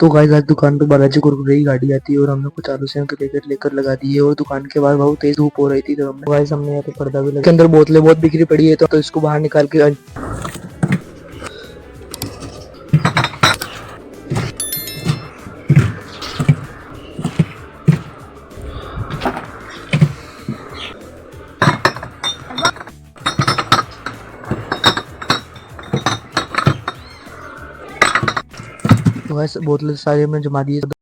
तो गाइस आज दुकान पे बालाजी कुरकुरे की गाड़ी आती है और हमने कुछ आलू सेव के पैकेट लेकर लगा दिए और दुकान के बाहर बहुत तेज धूप हो रही थी। तो हमने गाइस हमने यहाँ पे पर्दा भी लगा के अंदर बोतलें बहुत बिखरी पड़ी है तो इसको बाहर निकाल के तो गाइस बोतलें सारी हमने जमा दी है।